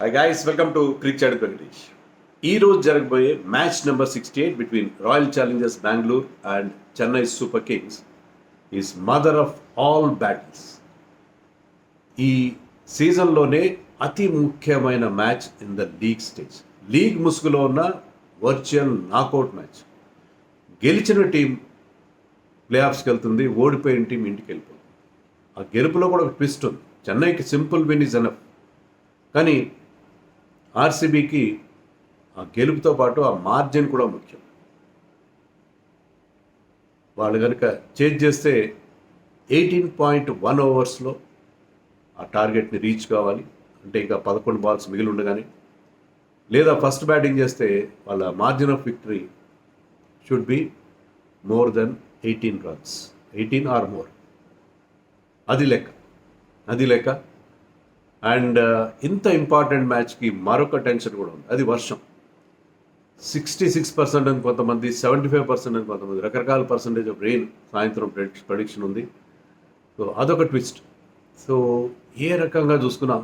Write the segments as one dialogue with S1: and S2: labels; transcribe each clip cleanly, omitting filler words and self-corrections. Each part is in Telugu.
S1: Hi guys, welcome to Cricket Chat with Venkatesh. ఈ రోజు జరగబోయే match number 68 between royal Challengers Bengaluru and Chennai super Kings is mother of all battles. ఈ సీజన్లోనే అతి ముఖ్యమైన match in the league stage. League ముసుగులో ఉన్న వర్చువల్ నాకౌట్ మ్యాచ్. గెలిచిన టీం ప్లే ఆఫ్స్కి వెళ్తుంది, ఓడిపోయిన టీం ఇంటికి వెళ్ళిపోతుంది. ఆ గెలుపులో కూడా ఒక ట్విస్ట్ ఉంది. చెన్నైకి సింపుల్ విన్ ఈజ్ ఎనఫ్, కానీ ఆర్సీబీకి ఆ గెలుపుతో పాటు ఆ మార్జిన్ కూడా ముఖ్యం. వాళ్ళు కనుక చేంజ్ చేస్తే 18.1 ఓవర్స్లో ఆ టార్గెట్ని రీచ్ కావాలి, అంటే ఇంకా 11 బాల్స్ మిగిలి ఉండగానే, లేదా ఫస్ట్ బ్యాటింగ్ చేస్తే వాళ్ళ margin of victory should be more than 18 runs, 18 or more. అది లెక్క. అండ్ ఇంత ఇంపార్టెంట్ మ్యాచ్కి మరొక టెన్షన్ కూడా ఉంది, అది వర్షం. 66% అని కొంతమంది, 75% అని కొంతమంది, రకరకాల పర్సంటేజ్ ఆఫ్ రెయిన్ సాయంత్రం ప్రెడిక్షన్ ఉంది. సో అదొక ట్విస్ట్. సో ఏ రకంగా చూసుకున్న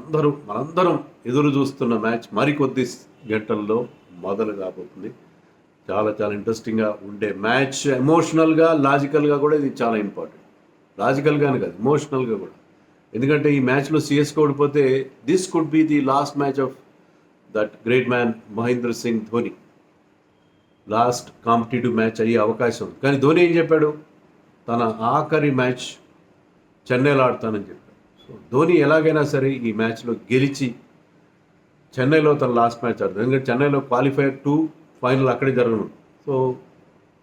S1: మనందరం ఎదురు చూస్తున్న మ్యాచ్ మరికొద్ది గంటల్లో మొదలు కాబోతుంది. చాలా చాలా ఇంట్రెస్టింగ్గా ఉండే మ్యాచ్. ఎమోషనల్గా, లాజికల్గా కూడా ఇది చాలా ఇంపార్టెంట్. లాజికల్గానే కాదు, ఎమోషనల్గా కూడా. ఎందుకంటే ఈ మ్యాచ్లో సిఎస్కే ఓడిపోతే this could be the last match of that great man Mahendra Singh Dhoni. Last competitive match అయ్యే అవకాశం ఉంది. కానీ ధోని ఏం చెప్పాడు? తన ఆఖరి మ్యాచ్ చెన్నైలో ఆడతానని చెప్పాడు. సో ధోని ఎలాగైనా సరే ఈ మ్యాచ్లో గెలిచి చెన్నైలో తన లాస్ట్ మ్యాచ్ ఆడతాడు. ఎందుకంటే చెన్నైలో క్వాలిఫైర్ 2 ఫైనల్ అక్కడే జరగను. సో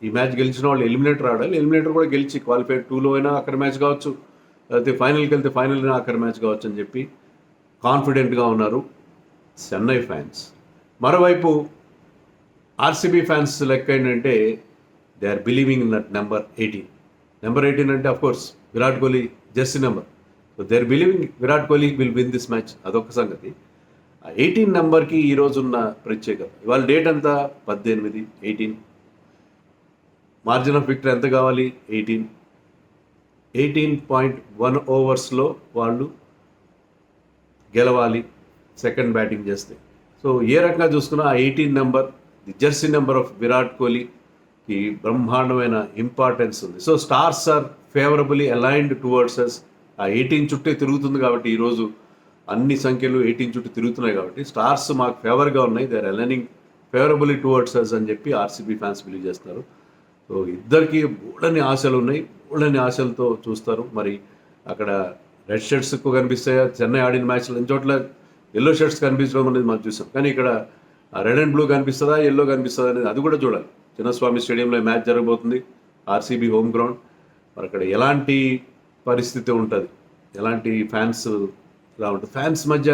S1: ఈ మ్యాచ్ గెలిచిన వాళ్ళు ఎలిమినేటర్ ఆడాలి. ఎలిమినేటర్ కూడా గెలిచి క్వాలిఫైర్ 2లో అయినా అక్కడ మ్యాచ్ కావచ్చు, లేకపోతే ఫైనల్కి వెళ్తే ఫైనల్ అక్కడ మ్యాచ్ కావచ్చు అని చెప్పి కాన్ఫిడెంట్గా ఉన్నారు చెన్నై ఫ్యాన్స్. మరోవైపు ఆర్సీబీ ఫ్యాన్స్ లెక్క ఏంటంటే they are believing in that number 18. Number 18 అంటే of course Virat Kohli jersey number. So they are believing Virat Kohli will win this match. అదొక సంగతి. ఆ 18 నెంబర్కి ఈరోజున్న ప్రత్యేకత. ఇవాళ డేట్ అంతా 18. 18 మార్జిన్ ఆఫ్ విక్టరీ ఎంత కావాలి? 18. 18.1 ఓవర్స్లో వాళ్ళు గెలవాలి సెకండ్ బ్యాటింగ్ చేస్తే. సో ఏ రకంగా చూసుకున్నా ఆ 18 number, the jersey number of Virat కోహ్లీకి బ్రహ్మాండమైన ఇంపార్టెన్స్ ఉంది. So stars are favourably aligned towards us. ఆ 18 చుట్టే తిరుగుతుంది కాబట్టి ఈరోజు అన్ని సంఖ్యలు 18 చుట్టూ తిరుగుతున్నాయి కాబట్టి స్టార్స్ మాకు ఫేవర్గా ఉన్నాయి, they are aligning favourably towards us అని చెప్పి ఆర్సీబీ ఫ్యాన్స్ బిలీవ్ చేస్తారు. సో ఇద్దరికి బోల్డని ఆశలు ఉన్నాయి, బోల్డని ఆశలతో చూస్తారు. మరి అక్కడ రెడ్ షర్ట్స్ ఎక్కువ కనిపిస్తాయా? చెన్నై ఆడిన మ్యాచ్లో ఎన్ని చోట్ల ఎల్లో షర్ట్స్ కనిపించడం అనేది మనం చూసాం. కానీ ఇక్కడ రెడ్ అండ్ బ్లూ కనిపిస్తుందా, ఎల్లో కనిపిస్తుందా అనేది అది కూడా చూడాలి. చిన్నస్వామి స్టేడియంలో మ్యాచ్ జరగబోతుంది, ఆర్సీబీ హోమ్ గ్రౌండ్. మరి అక్కడ ఎలాంటి పరిస్థితి ఉంటుంది, ఎలాంటి ఫ్యాన్స్ ఇలా ఉంటుంది. ఫ్యాన్స్ మధ్య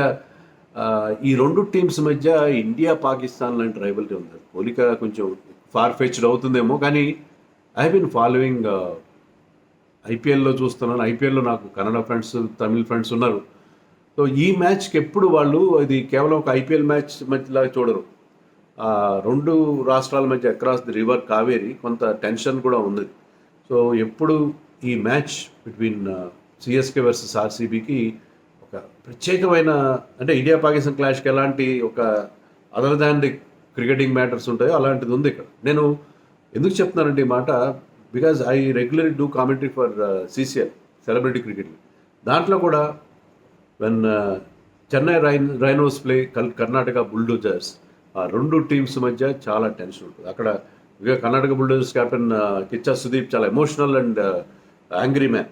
S1: ఈ రెండు టీమ్స్ మధ్య ఇండియా పాకిస్తాన్ లాంటి రైవల్రీ ఉంది. పోలిక కొంచెం ఫార్ ఫెచ్డ్ అవుతుందేమో, కానీ ఐ హీన్ ఫాలోయింగ్. ఐపీఎల్లో చూస్తున్నాను. ఐపీఎల్లో నాకు కన్నడ ఫ్రెండ్స్, తమిళ్ ఫ్రెండ్స్ ఉన్నారు. సో ఈ మ్యాచ్కి ఎప్పుడు వాళ్ళు ఇది కేవలం ఒక ఐపీఎల్ మ్యాచ్ మధ్యలాగా చూడరు. రెండు రాష్ట్రాల మధ్య అక్రాస్ ది రివర్ కావేరి కొంత టెన్షన్ కూడా ఉంది. సో ఎప్పుడు ఈ మ్యాచ్ బిట్వీన్ సిఎస్కే వర్సెస్ ఆర్సీబీకి ఒక ప్రత్యేకమైన, అంటే ఇండియా పాకిస్తాన్ క్లాష్కి ఎలాంటి ఒక other than the cricketing matters ఉంటాయో అలాంటిది ఉంది ఇక్కడ. నేను ఎందుకు చెప్తున్నానంటే ఈ మాట, because I regularly do commentary for CCL, celebrity cricket. దాంట్లో కూడా when Chennai rhinos play Karnataka bulldozers, ఆ రెండు టీమ్స్ మధ్య చాలా టెన్షన్ ఉంటుంది. అక్కడ కర్ణాటక బుల్డోజర్స్ కెప్టెన్ కిచ్చా సుదీప్ చాలా emotional and angry man.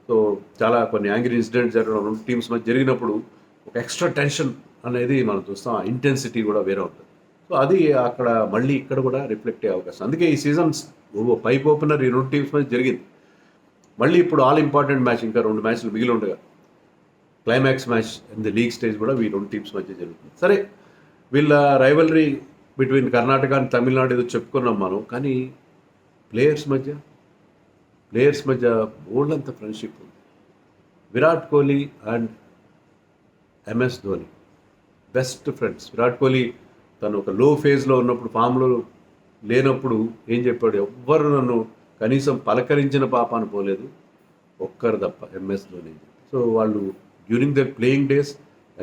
S1: So చాలా కొన్ని యాంగ్రీ ఇన్సిడెంట్స్ జరగడం రెండు టీమ్స్ మధ్య జరిగినప్పుడు ఒక ఎక్స్ట్రా టెన్షన్ అనేది మనం చూస్తాం. ఆ ఇంటెన్సిటీ కూడా వేరే ఉంటుంది. సో అది అక్కడ మళ్ళీ ఇక్కడ కూడా రిఫ్లెక్ట్ అయ్యే అవకాశం. అందుకే ఈ సీజన్స్ పైప్ ఓపెనర్ ఈ రెండు టీమ్స్ మధ్య జరిగింది. మళ్ళీ ఇప్పుడు ఆల్ ఇంపార్టెంట్ మ్యాచ్, ఇంకా 2 మ్యాచ్లు మిగిలి ఉండగా climax match in the league stage కూడా ఈ రెండు టీమ్స్ మధ్య జరుగుతుంది. సరే, వీళ్ళ rivalry between Karnataka and Tamil Nadu ఏదో చెప్పుకున్నాం మనం, కానీ ప్లేయర్స్ మధ్య బోల్డంత ఫ్రెండ్షిప్ ఉంది. Virat Kohli and MS Dhoni best friends. Virat Kohli తను ఒక లో ఫేజ్లో ఉన్నప్పుడు, ఫామ్లో లేనప్పుడు ఏం చెప్పాడు? ఎవ్వరు నన్ను కనీసం పలకరించిన పాపాను పోలేదు, ఒక్కరు తప్ప, ఎంఎస్ ధోని. సో వాళ్ళు డ్యూరింగ్ దర్ ప్లేయింగ్ డేస్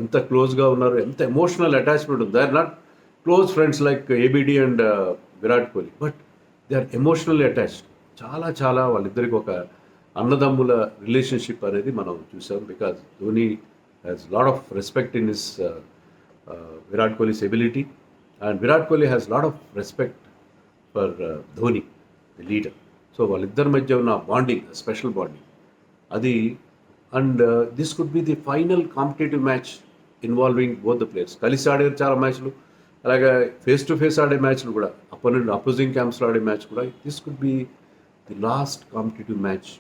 S1: ఎంత క్లోజ్గా ఉన్నారు, ఎంత ఎమోషనల్ అటాచ్మెంట్ ఉంది. They are not close friends like ABD and Virat Kohli, but they are emotionally attached. చాలా చాలా వాళ్ళిద్దరికి ఒక అన్నదమ్ముల రిలేషన్షిప్ అనేది మనం చూసాం. Because Dhoni has lot of respect in his Virat Kohli's ability, and Virat Kohli has lot of respect for Dhoni the leader. So వాళ్ళిద్దరి మధ్య ఉన్న బాండింగ్, స్పెషల్ బాండింగ్ అది. And this could be the final competitive match involving both the players. కలిసి ఆడారు చాలా మ్యాచ్లు, అలాగే ఫేస్ టు ఫేస్ ఆడే మ్యాచ్లు కూడా, అపోజింగ్ క్యాంప్స్లో ఆడే మ్యాచ్ కూడా. This could be the last competitive match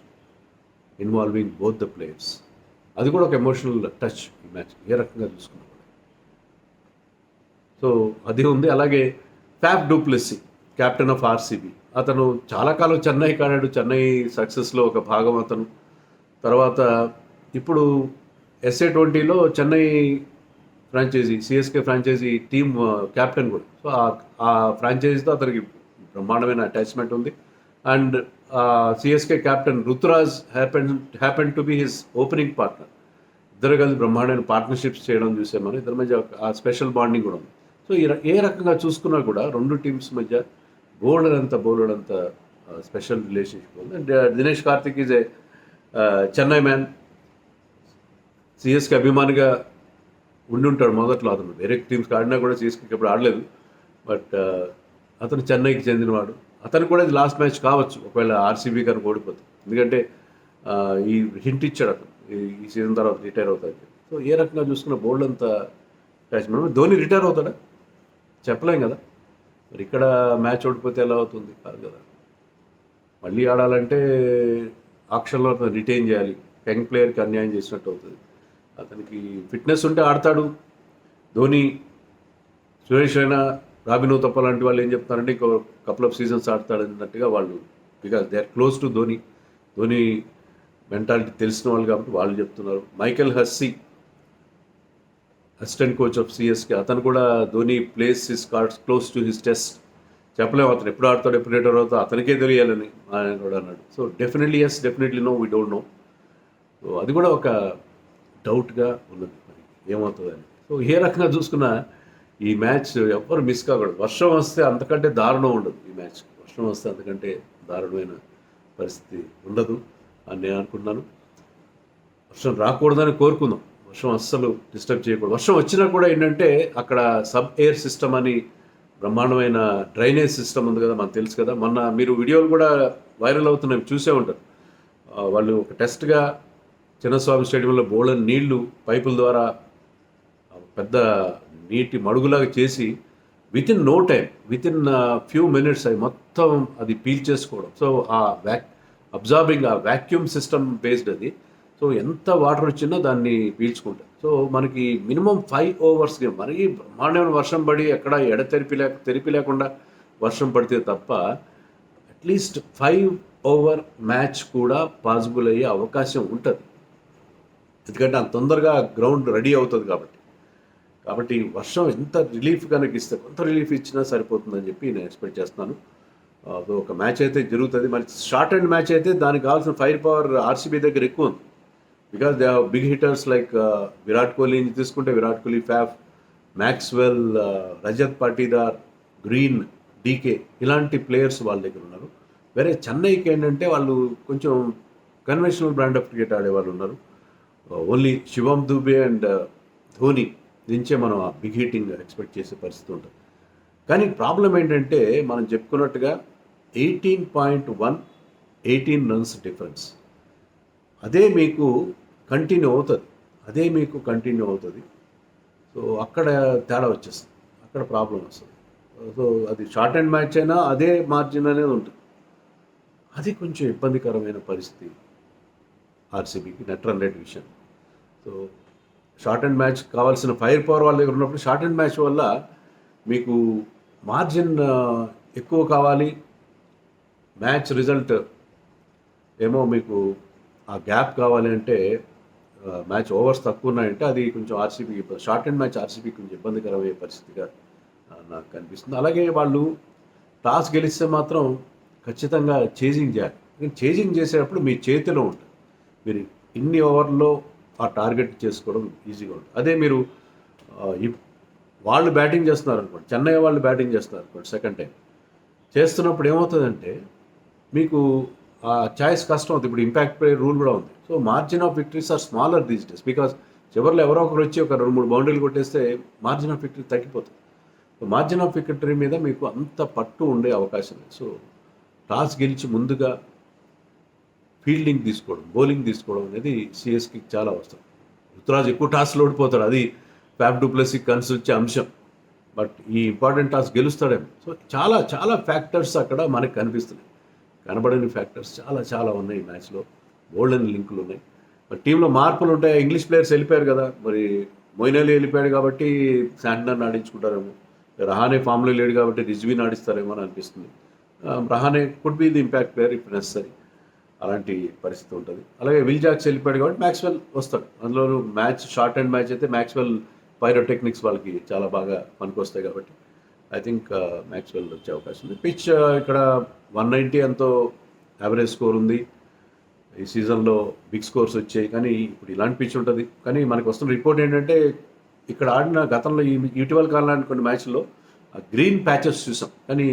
S1: involving both the players. అది కూడా ఒక ఎమోషనల్ టచ్ ఈ మ్యాచ్ ఏ రకంగా చూసుకున్నాం. సో అది ఉంది. అలాగే Faf du Plessis, captain of RCB, అతను చాలా కాలం చెన్నైకి ఆడాడు. చెన్నై సక్సెస్లో ఒక భాగం అతను. తర్వాత ఇప్పుడు SA20లో Chennai franchise, CSK franchise team captain కూడా. సో ఆ ఫ్రాంచైజీతో అతనికి బ్రహ్మాండమైన అటాచ్మెంట్ ఉంది. And CSK captain Ruturaj happen to be his opening partner. ఇద్దరు కలిసి బ్రహ్మాండమైన పార్ట్నర్షిప్స్ చేయడం చూసాం మనం. ఇద్దరి మధ్య ఆ స్పెషల్ బాండింగ్ కూడా ఉంది. సో ఏ రకంగా చూసుకున్నా కూడా రెండు టీమ్స్ మధ్య బౌలర్ అంత స్పెషల్ రిలేషన్షిప్ ఉంది. And Dinesh Karthik is a Chennai man, CSK అభిమానిగా ఉండుంటాడు మొదట్లో. అతను వేరే టీమ్స్కి ఆడినా కూడా సిఎస్కేకి ఎప్పుడు ఆడలేదు, బట్ అతను చెన్నైకి చెందినవాడు. అతను కూడా ఇది లాస్ట్ మ్యాచ్ కావచ్చు ఒకవేళ ఆర్సీబీ గారు ఓడిపోతుంది. ఎందుకంటే ఈ హింట్ ఇచ్చాడు అతను ఈ సీజన్ తర్వాత రిటైర్ అవుతాడు. సో ఏ రకంగా చూసుకున్న బౌల్డ్ అంతా అటాచ్మెంట్. ధోని రిటైర్ అవుతాడా చెప్పలేం కదా. మరి ఇక్కడ మ్యాచ్ ఓడిపోతే ఎలా అవుతుంది, కాదు కదా. మళ్ళీ ఆడాలంటే ఆక్షన్లో అతను రిటైన్ చేయాలి. యంగ్ ప్లేయర్కి అన్యాయం చేసినట్టు అవుతుంది. అతనికి ఫిట్నెస్ ఉంటే ఆడతాడు. ధోని, సురేష్ రైనా, రాబిన్ ఉతప్ప లాంటి వాళ్ళు ఏం చెప్తారంటే ఇంకో కపుల్ ఆఫ్ సీజన్స్ ఆడతాడు అన్నట్టుగా వాళ్ళు. Because they are close to Dhoni mentality తెలిసిన వాళ్ళు కాబట్టి వాళ్ళు చెప్తున్నారు. Michael Hussey, assistant coach of CSK, అతను కూడా Dhoni plays his cards close to his chest. చెప్పలేము అతను ఎప్పుడు ఆడతాడు, ఎప్పుడు రిటైర్ అవుతాడు, అతనికే తెలియాలని ఆయన కూడా అన్నాడు. So definitely no, we don't know. So అది కూడా ఒక డౌట్గా ఉన్నది, మరి ఏమవుతుందని. సో ఏ రకంగా చూసుకున్నా ఈ మ్యాచ్ ఎవ్వరు మిస్ కాకూడదు. వర్షం వస్తే అంతకంటే దారుణం ఉండదు ఈ మ్యాచ్. వర్షం వస్తే అంతకంటే దారుణమైన పరిస్థితి ఉండదు అని నేను అనుకుంటున్నాను. వర్షం రాకూడదని కోరుకుందాం. వర్షం అస్సలు డిస్టర్బ్ చేయకూడదు. వర్షం వచ్చినా కూడా ఏంటంటే అక్కడ సబ్ ఎయిర్ సిస్టమ్ అని బ్రహ్మాండమైన డ్రైనేజ్ సిస్టమ్ ఉంది కదా, మనకు తెలుసు కదా. మొన్న మీరు వీడియోలు కూడా వైరల్ అవుతున్నాయి, చూసే ఉంటారు. వాళ్ళు ఒక టెస్ట్గా చిన్నస్వామి స్టేడియంలో బోల్డన్ నీళ్లు పైపుల ద్వారా పెద్ద నీటి మడుగులాగా చేసి within no time, within few minutes అవి మొత్తం అది పీల్చేసుకోవడం. సో ఆ అబ్జార్బింగ్, ఆ వ్యాక్యూమ్ సిస్టమ్ బేస్డ్ అది. సో ఎంత వాటర్ వచ్చినా దాన్ని పీల్చుకుంటాం. సో మనకి మినిమం 5 overs గేమ్, మరీ బ్రహ్మాండమైన వర్షం పడి ఎక్కడ తెరిపి లేకుండా వర్షం పడితే తప్ప అట్లీస్ట్ 5 over మ్యాచ్ కూడా పాసిబుల్ అయ్యే అవకాశం ఉంటుంది. ఎందుకంటే అంత తొందరగా గ్రౌండ్ రెడీ అవుతుంది కాబట్టి వర్షం ఎంత రిలీఫ్ కనుక ఇస్తే, కొంత రిలీఫ్ ఇచ్చినా సరిపోతుందని చెప్పి నేను ఎక్స్పెక్ట్ చేస్తున్నాను. ఒక మ్యాచ్ అయితే జరుగుతుంది. మరి షార్ట్ అండ్ మ్యాచ్ అయితే దానికి కావాల్సిన ఫైర్ పవర్ ఆర్సీబీ దగ్గర ఎక్కువ ఉంది. Because they have big hitters like Virat కోహ్లీని తీసుకుంటే Virat Kohli, Faf, Maxwell, Rajat Patidar, Green, DK, ఇలాంటి ప్లేయర్స్ వాళ్ళ దగ్గర ఉన్నారు. వేరే చెన్నైకి ఏంటంటే వాళ్ళు కొంచెం కన్వెన్షనల్ బ్రాండ్ ఆఫ్ క్రికెట్ ఆడేవాళ్ళు ఉన్నారు. ఓన్లీ శివం దుబే అండ్ ధోని నుంచే మనం ఆ బిగ్ హిట్టింగ్ ఎక్స్పెక్ట్ చేసే పరిస్థితి ఉంటుంది. కానీ ప్రాబ్లం ఏంటంటే మనం చెప్పుకున్నట్టుగా 18 runs డిఫరెన్స్. అదే మీకు కంటిన్యూ అవుతుంది. సో అక్కడ తేడా వచ్చేస్తుంది, అక్కడ ప్రాబ్లం వస్తుంది. సో అది షార్ట్ అండ్ మ్యాచ్ అయినా అదే మార్జిన్ అనేది ఉంటుంది. అది కొంచెం ఇబ్బందికరమైన పరిస్థితి ఆర్సీబీకి నెట్ రన్ రేట్ విషయం. సో షార్ట్ అండ్ మ్యాచ్ కావాల్సిన ఫైర్ పవర్ వాళ్ళ దగ్గర ఉన్నప్పుడు షార్ట్ అండ్ మ్యాచ్ వల్ల మీకు మార్జిన్ ఎక్కువ కావాలి. మ్యాచ్ రిజల్ట్ ఏమో మీకు ఆ గ్యాప్ కావాలి అంటే, మ్యాచ్ ఓవర్స్ తక్కువ ఉన్నాయంటే అది కొంచెం ఆర్సీబీకి, షార్ట్ అండ్ మ్యాచ్ ఆర్సీబీకి కొంచెం ఇబ్బందికరమయ్యే పరిస్థితిగా నాకు కనిపిస్తుంది. అలాగే వాళ్ళు టాస్ గెలిస్తే మాత్రం ఖచ్చితంగా చేజింగ్ చేయాలి. చేజింగ్ చేసేటప్పుడు మీ చేతిలో ఉంటుంది. మీరు ఇన్ని ఓవర్లో ఆ టార్గెట్ చేసుకోవడం ఈజీగా ఉంటుంది. అదే మీరు వాళ్ళు బ్యాటింగ్ చేస్తున్నారు అనుకోండి, చెన్నై వాళ్ళు బ్యాటింగ్ చేస్తున్నారు అనుకోండి సెకండ్ టైం చేస్తున్నప్పుడు ఏమవుతుందంటే మీకు ఆ చాయిస్ కష్టం అవుతుంది. ఇప్పుడు ఇంపాక్ట్ ప్లే రూల్ కూడా ఉంది. So margin of victories are smaller these days because చివరిలో ఎవరో ఒకరు వచ్చి ఒక 2-3 బౌండరీలు కొట్టేస్తే మార్జిన్ ఆఫ్ విక్టరీ తగ్గిపోతుంది. సో మార్జిన్ ఆఫ్ విక్టరీ మీద మీకు అంత పట్టు ఉండే అవకాశం లేదు. సో టాస్ గెలిచి ముందుగా ఫీల్డింగ్ తీసుకోవడం, బౌలింగ్ తీసుకోవడం అనేది సిఎస్కి చాలా అవసరం. రుతురాజ్ ఎక్కువ టాస్లు ఓడిపోతాడు, అది ఫ్యాఫ్ డు ప్లెసిస్ కలిసి వచ్చే అంశం. బట్ ఈ ఇంపార్టెంట్ టాస్ గెలుస్తాడేమో. సో చాలా చాలా ఫ్యాక్టర్స్ అక్కడ మనకు కనిపిస్తున్నాయి. కనబడని ఫ్యాక్టర్స్ చాలా చాలా ఉన్నాయి ఈ మ్యాచ్లో. గోల్డెన్ లింకులు ఉన్నాయి. మరి టీంలో మార్పులు ఉంటాయి. ఇంగ్లీష్ ప్లేయర్స్ వెళ్ళిపోయారు కదా, మరి మొయిన్ అలీ వెళ్ళిపోయాడు కాబట్టి శాంట్నర్ని ఆడించుకుంటారేమో, రహానే ఫామ్లో లేడు కాబట్టి రిజ్వీని ఆడిస్తారేమో అని అనిపిస్తుంది. Rahane could be the impact player if necessary, అలాంటి పరిస్థితి ఉంటుంది. అలాగే విల్ జాక్స్ వెళ్ళిపోయాడు కాబట్టి మ్యాక్స్వెల్ వస్తాడు. అందులోనూ మ్యాచ్ షార్ట్ అండ్ మ్యాచ్ అయితే మ్యాక్స్వెల్ పైరోటెక్నిక్స్ వాళ్ళకి చాలా బాగా పనికొస్తాయి కాబట్టి ఐ థింక్ మ్యాక్స్వెల్ వచ్చే అవకాశం ఉంది. పిచ్ ఇక్కడ 190 ఎంతో యావరేజ్ స్కోర్ ఉంది. ఈ సీజన్లో బిగ్ స్కోర్స్ వచ్చాయి, కానీ ఇప్పుడు ఇలాంటి పిచ్ ఉంటుంది. కానీ మనకు వస్తున్న రిపోర్ట్ ఏంటంటే ఇక్కడ ఆడిన గతంలో ఇటీవల కాలంలో కొన్ని మ్యాచ్ల్లో గ్రీన్ ప్యాచెస్ చూసాం, కానీ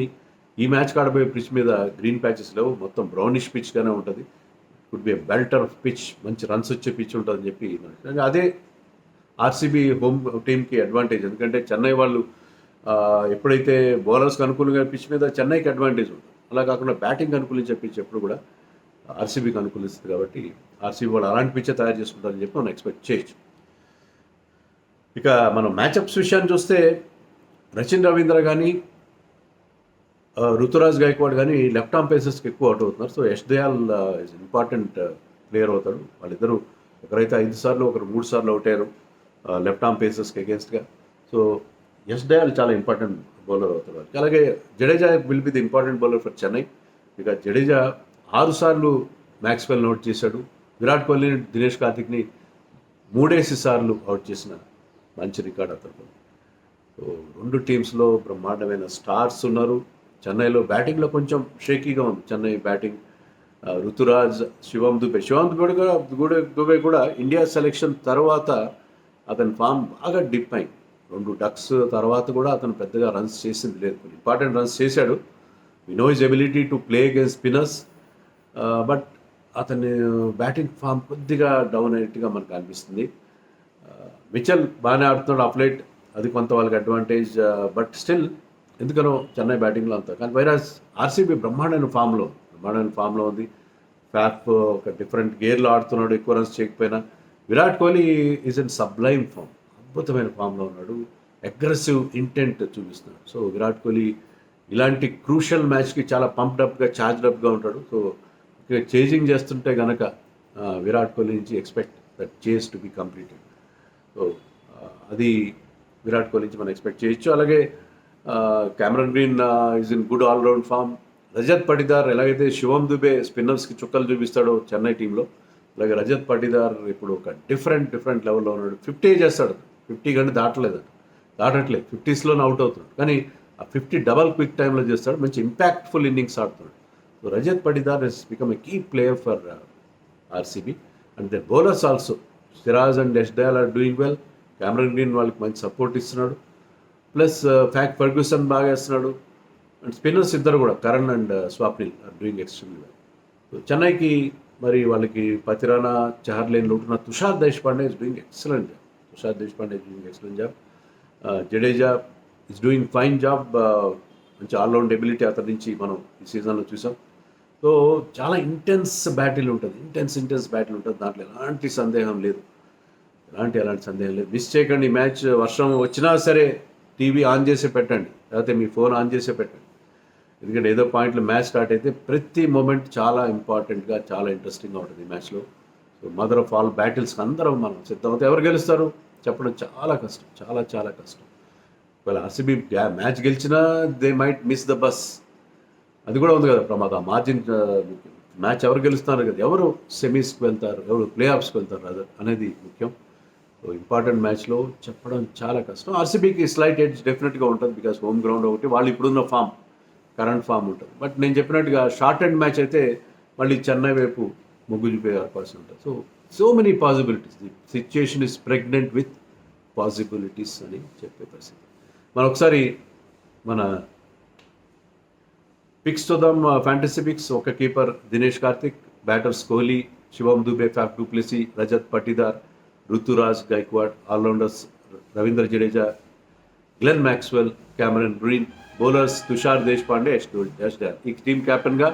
S1: ఈ మ్యాచ్ ఆడబోయే పిచ్ మీద గ్రీన్ ప్యాచెస్ లేవు, మొత్తం బ్రౌనిష్ పిచ్గానే ఉంటుంది. కుడ్ బి బెల్టర్ పిచ్, మంచి రన్స్ వచ్చే పిచ్ ఉంటుందని చెప్పి అదే ఆర్సీబీ హోమ్ టీంకి అడ్వాంటేజ్. ఎందుకంటే చెన్నై వాళ్ళు ఎప్పుడైతే బౌలర్స్కి అనుకూలంగా పిచ్ మీద చెన్నైకి అడ్వాంటేజ్ ఉంటుంది. అలా కాకుండా బ్యాటింగ్ అనుకూలించే పిచ్ ఎప్పుడు కూడా ఆర్సీబీకి అనుకూలిస్తుంది కాబట్టి ఆర్సీబీ వాళ్ళు అలాంటి పిచ్చే తయారు చేసుకుంటారని చెప్పి మనం ఎక్స్పెక్ట్ చేయొచ్చు. ఇక మనం మ్యాచ్అప్స్ విషయాన్ని చూస్తే రచిన్ రవీంద్ర కానీ రుతురాజ్ గైక్వాడ్ కానీ లెఫ్ట్ ఆర్మ్ పేసర్స్కి ఎక్కువ అవుట్ అవుతున్నారు. So Yash Dayal is important player అవుతాడు. వాళ్ళిద్దరూ ఒకరైతే 5 సార్లు, ఒకరు 3 సార్లు అవుట్ అయ్యారు లెఫ్ట్ ఆర్మ్ పేసర్స్కి అగేన్స్ట్గా. సో యష్ దయాల్ చాలా ఇంపార్టెంట్ బౌలర్ అవుతాడు. అలాగే Jadeja will be the important bowler for Chennai. ఇక జడేజా 6 సార్లు మ్యాక్స్వెల్ అవుట్ చేశాడు. విరాట్ కోహ్లీని, దినేష్ కార్తిక్ని 3 సార్లు అవుట్ చేసిన మంచి రికార్డ్ అతను. సో 2 టీమ్స్లో బ్రహ్మాండమైన స్టార్స్ ఉన్నారు. చెన్నైలో బ్యాటింగ్లో కొంచెం షేకీగా ఉంది చెన్నై బ్యాటింగ్. రుతురాజ్, శివం దుబే కూడా ఇండియా సెలెక్షన్ తర్వాత అతని ఫామ్ బాగా డిప్ అయింది. 2 డక్స్ తర్వాత కూడా అతను పెద్దగా రన్స్ చేసింది లేదు. ఇంపార్టెంట్ రన్స్ చేశాడు. We know his ability to play against spinners, but అతని బ్యాటింగ్ ఫామ్ కొద్దిగా డౌన్ అయినట్టుగా మనకు అనిపిస్తుంది. మిచెల్ బాగానే ఆడుతున్నాడు ఆఫ్ లైట్, అది కొంత వాళ్ళకి అడ్వాంటేజ్. బట్ స్టిల్ ఎందుకనో చెన్నై బ్యాటింగ్లో అంతా. కానీ వైరాజ్ ఆర్సీబీ బ్రహ్మాండమైన ఫామ్లో ఉంది. ఫ్యాఫ్ ఒక డిఫరెంట్ గేర్లో ఆడుతున్నాడు, ఎక్కువ రన్స్ చేయకపోయినా. Virat Kohli is in sublime form, అద్భుతమైన ఫామ్లో ఉన్నాడు. అగ్రెసివ్ ఇంటెంట్ చూపిస్తున్నాడు. సో విరాట్ కోహ్లీ ఇలాంటి క్రూషియల్ మ్యాచ్కి చాలా పంప్డప్గా, ఛార్జ్డప్గా ఉంటాడు. సో చేజింగ్ చేస్తుంటే కనుక విరాట్ కోహ్లీ నుంచి expect that chase to be completed. So అది విరాట్ కోహ్లీ నుంచి మనం ఎక్స్పెక్ట్ చేయొచ్చు. అలాగే Cameron Green is in good all round form. Rajat Patidar ఎలాగైతే శివం దుబే స్పిన్నర్స్కి చుక్కలు చూపిస్తాడో చెన్నై టీంలో, అలాగే రజత్ పటిదార్ ఇప్పుడు ఒక డిఫరెంట్ లెవెల్లో ఉన్నాడు. 50 చేస్తాడు, 50 కంటే దాటట్లేదు, 50స్లోనే అవుట్ అవుతున్నాడు. కానీ ఆ 50 డబల్ క్విక్ టైంలో చేస్తాడు, మంచి ఇంపాక్ట్ఫుల్ ఇన్నింగ్స్ ఆడుతున్నాడు. So Rajat Patidar he's become a key player for RCB. And the bowlers also Siraj and Yash Dayal are doing well. Cameron Green వాళ్ళకి మంచి సపోర్ట్ ఇస్తున్నాడు. ప్లస్ ఫ్యాక్ ఫర్గ్యూసన్ బాగా వేస్తున్నాడు. అండ్ స్పిన్నర్స్ ఇద్దరు కూడా Karan and Swapnil are doing extremely well. So చెన్నైకి మరి వాళ్ళకి పతిరానా, చహర్లేన్లో ఉంటున్న Tushar Deshpande is doing excellent job. Jadeja is doing fine job. మంచి ఆల్రౌండ్ ఎబిలిటీ అతని నుంచి మనం ఈ సీజన్లో చూసాం. సో చాలా ఇంటెన్స్ బ్యాటిల్ ఉంటుంది, దాంట్లో ఎలాంటి సందేహం లేదు. మిస్ చేయకండి ఈ మ్యాచ్. వర్షం వచ్చినా సరే టీవీ ఆన్ చేసే పెట్టండి, లేకపోతే మీ ఫోన్ ఆన్ చేసే పెట్టండి. ఎందుకంటే ఏదో పాయింట్లో మ్యాచ్ స్టార్ట్ అయితే ప్రతి మూమెంట్ చాలా ఇంపార్టెంట్గా, చాలా ఇంట్రెస్టింగ్గా ఉంటుంది ఈ మ్యాచ్లో. సో మదర్ ఆఫ్ ఆల్ బ్యాటిల్స్కి అందరం మనం సిద్ధమవుతాం. ఎవరు గెలుస్తారు చెప్పడం చాలా కష్టం, చాలా కష్టం. ఒకవేళ ఆర్సీబీ మ్యాచ్ గెలిచినా they might miss the bus, అది కూడా ఉంది కదా ప్రమాదం. మార్జిన్ మ్యాచ్ ఎవరు గెలుస్తున్నారు కదా, ఎవరు సెమీస్కి వెళ్తారు, ఎవరు ప్లే ఆఫ్స్కి వెళ్తారు అనేది ముఖ్యం. సో ఇంపార్టెంట్ మ్యాచ్లో చెప్పడం చాలా కష్టం. ఆర్సీబీకి స్లైట్ ఎడ్జ్ డెఫినెట్గా ఉంటుంది, బికాస్ హోమ్ గ్రౌండ్ ఒకటి, వాళ్ళు ఇప్పుడున్న కరెంట్ ఫామ్ ఉంటుంది. బట్ నేను చెప్పినట్టుగా షార్ట్ అండ్ మ్యాచ్ అయితే మళ్ళీ చెన్నై వైపు మొగ్గు చూపే అవకాశం ఉంటుంది. So many possibilities, the situation is pregnant with possibilities అని చెప్పే పరిస్థితి. మనం ఒకసారి మన పిక్స్ చూద్దాం. Fantasy picks. ఒక keeper Dinesh Karthik, batters Kohli, Shivam Dube, Faf du Plessis, Rajat Patidar, Ruturaj Gaikwad, all rounders Ravindra Jadeja, Glenn Maxwell, Cameron Green, bowlers Tushar Deshpande, Yash Dayal. ఈ టీమ్ కెప్టెన్గా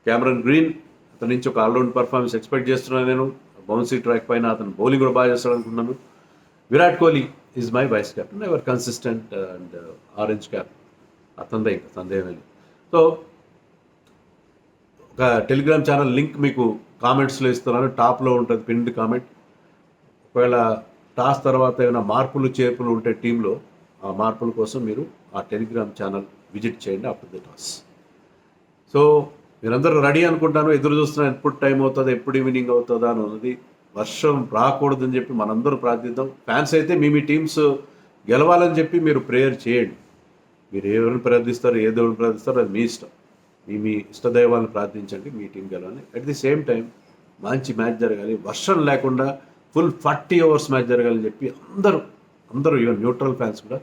S1: క్యామరన్ గ్రీన్. అతని నుంచి ఒక ఆల్రౌండ్ పర్ఫార్మెన్స్ ఎక్స్పెక్ట్ చేస్తున్నాను నేను. బౌన్సీ ట్రాక్ పైన అతను బౌలింగ్ కూడా బాగా చేస్తాడు అనుకున్నాను. Virat Kohli is my vice captain, ever consistent and orange cap అతనిదే, ఇంకా సందేహం లేదు. సో ఒక టెలిగ్రామ్ ఛానల్ లింక్ మీకు కామెంట్స్లో ఇస్తున్నాను, టాప్లో ఉంటుంది పిన్డ్ కామెంట్. ఒకవేళ టాస్ తర్వాత ఏమైనా మార్పులు చేర్పులు ఉంటే టీంలో, ఆ మార్పుల కోసం మీరు ఆ టెలిగ్రామ్ ఛానల్ విజిట్ చేయండి ఆఫ్టర్ ది టాస్. సో మీరందరూ రెడీ అనుకుంటాను, ఎదురు చూస్తున్నాను ఎప్పుడు టైం అవుతుందా, ఎప్పుడు ఈవినింగ్ అవుతుందా అని ఉన్నది. వర్షం రాకూడదని చెప్పి మనందరూ ప్రార్థిద్దాం. ఫ్యాన్స్ అయితే మీ టీమ్స్ గెలవాలని చెప్పి మీరు ప్రేయర్ చేయండి. మీరు ఎవరిని ప్రార్థిస్తారో, ఏ దేవుడిని ప్రార్థిస్తారో అది మీ ఇష్టం. మీ ఇష్టదైవాలను ప్రార్థించండి, మీ టీం గెలవాలి. అట్ ది సేమ్ టైం మంచి మ్యాచ్ జరగాలి, వర్షం లేకుండా ఫుల్ 40 hours మ్యాచ్ జరగాలని చెప్పి అందరూ ఈవెన్ న్యూట్రల్ ఫ్యాన్స్ కూడా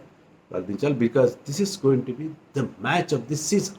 S1: ప్రార్థించాలి. Because this is going to be the match of this season.